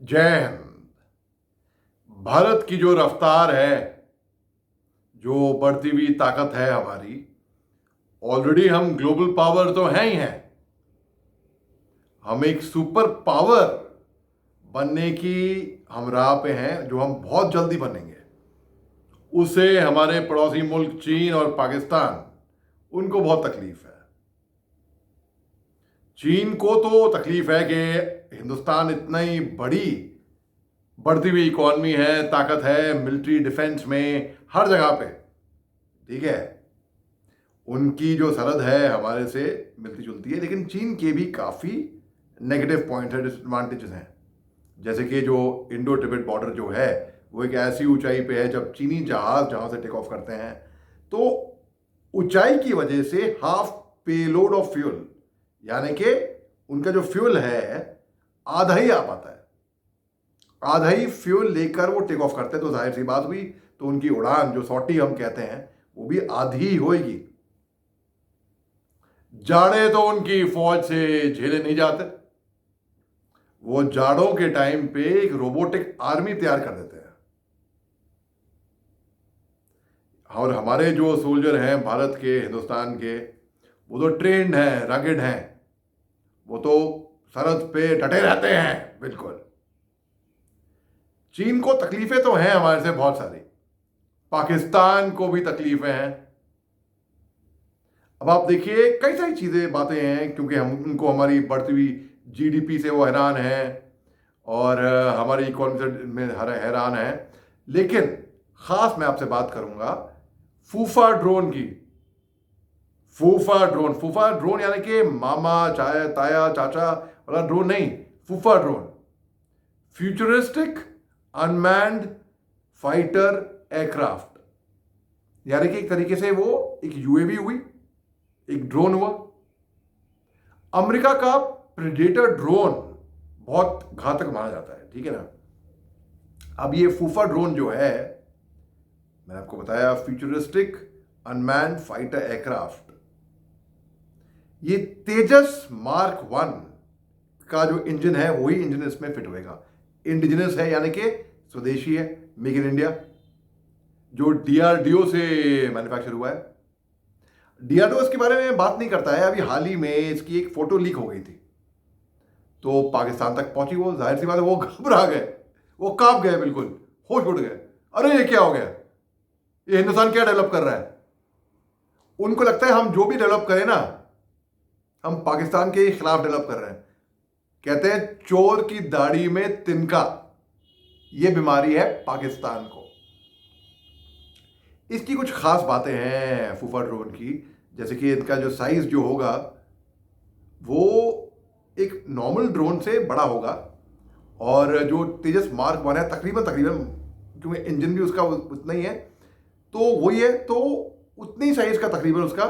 जय हिंद। भारत की जो रफ्तार है, जो बढ़ती हुई ताकत है हमारी, ऑलरेडी हम ग्लोबल पावर तो हैं ही हैं। हम एक सुपर पावर बनने की हम राह पे हैं, जो हम बहुत जल्दी बनेंगे। उसे हमारे पड़ोसी मुल्क चीन और पाकिस्तान, उनको बहुत तकलीफ है। चीन को तो तकलीफ है कि हिंदुस्तान इतना ही बढ़ती हुई इकॉनमी है, ताकत है मिलिट्री डिफेंस में, हर जगह पे। ठीक है, उनकी जो सरहद है हमारे से मिलती जुलती है, लेकिन चीन के भी काफ़ी नेगेटिव पॉइंट है, डिसएडवांटेजेस हैं। जैसे कि जो इंडो टिबेट बॉर्डर जो है, वो एक ऐसी ऊंचाई पे है, जब चीनी जहाज जहाँ से टेक ऑफ करते हैं तो ऊंचाई की वजह से हाफ पेलोड ऑफ फ्यूल, यानी कि उनका जो फ्यूल है आधा ही आ पाता है। आधा ही फ्यूल लेकर वो टेक ऑफ करते हैं, तो जाहिर सी बात हुई, तो उनकी उड़ान जो सॉटी हम कहते हैं वो भी आधी ही होएगी। जाड़े तो उनकी फौज से झेले नहीं जाते। वो जाड़ों के टाइम पे एक रोबोटिक आर्मी तैयार कर देते हैं। और हमारे जो सोल्जर हैं भारत के, हिंदुस्तान के, वो तो ट्रेंड हैं, रगेड हैं। वो तो सरहद पे डटे रहते हैं बिल्कुल। चीन को तकलीफें तो हैं हमारे से बहुत सारी, पाकिस्तान को भी तकलीफें हैं। अब आप देखिए कई सारी चीज़ें बातें हैं, क्योंकि हम उनको हमारी बढ़ती हुई जीडीपी से वो हैरान है, और हमारी इकोनॉमी से में हैरान है। लेकिन ख़ास मैं आपसे बात करूंगा फूफा ड्रोन की। फूफा ड्रोन यानी कि मामा चाया ताया चाचा वाला ड्रोन नहीं, फूफा drone, futuristic unmanned fighter aircraft. यानी कि एक तरीके से वो एक यूएवी हुई, एक ड्रोन हुआ। अमेरिका का प्रेडेटर ड्रोन बहुत घातक माना जाता है, ठीक है ना। अब ये फूफा ड्रोन जो है, मैंने आपको बताया, फ्यूचरिस्टिक अनमैन्ड फाइटर एयरक्राफ्ट, ये तेजस मार्क 1 का जो इंजन है वही इंजन इसमें फिट होएगा। इंडिजिनस है, यानी कि स्वदेशी है, मेक इन इंडिया, जो डीआरडीओ से मैन्युफैक्चर हुआ है। डीआरडीओ इसके बारे में बात नहीं करता है। अभी हाल ही में इसकी एक फोटो लीक हो गई थी, तो पाकिस्तान तक पहुंची। वो जाहिर सी बात है, वो घबरा गए, वो कांप गए, बिल्कुल होश उड़ गए। अरे ये क्या हो गया, ये हिंदुस्तान क्या डेवलप कर रहा है। उनको लगता है हम जो भी डेवलप करें ना, हम पाकिस्तान के खिलाफ डेवलप कर रहे हैं। कहते हैं चोर की दाढ़ी में तिनका, ये बीमारी है पाकिस्तान को। इसकी कुछ खास बातें हैं फूफा ड्रोन की, जैसे कि इनका जो साइज जो होगा वो एक नॉर्मल ड्रोन से बड़ा होगा, और जो तेजस मार्क 1 है तकरीबन क्योंकि इंजन भी उसका उतना ही है, तो वही है, तो उतनी साइज का तकरीबन उसका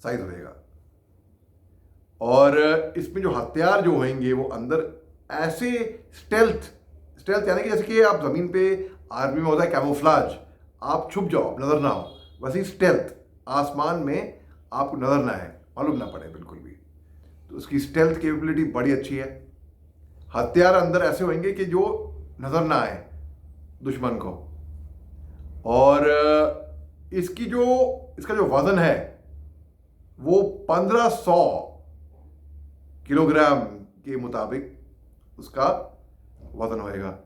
साइज रहेगा। और इसमें जो हथियार जो होंगे वो अंदर ऐसे स्टेल्थ यानी कि जैसे कि आप जमीन पे आर्मी में होता है कैमोफ्लाज, आप छुप जाओ, आप नजर ना हो, वैसे स्टेल्थ, आसमान में आपको नजर ना है, मालूम ना पड़े बिल्कुल भी। तो उसकी स्टेल्थ कैपेबिलिटी बड़ी अच्छी है। हथियार अंदर ऐसे होंगे कि जो नजर ना आए दुश्मन को। और इसका जो वजन है वो 1500 किलोग्राम के मुताबिक उसका वजन होएगा।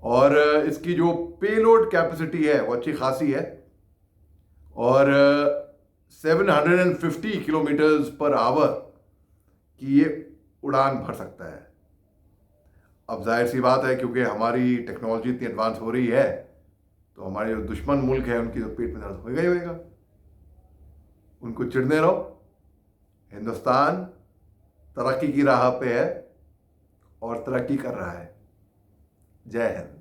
और इसकी जो पेलोड कैपेसिटी है वो अच्छी खासी है, और 750 किलोमीटर्स पर आवर की ये उड़ान भर सकता है। अब जाहिर सी बात है, क्योंकि हमारी टेक्नोलॉजी इतनी एडवांस हो रही है, तो हमारे जो दुश्मन मुल्क है उनकी तो पेट में दर्द होएगा ही होएगा। उनको चिढ़ने रहो, हिंदुस्तान तरक्की की राह पे है और तरक्की कर रहा है। जय हिंद।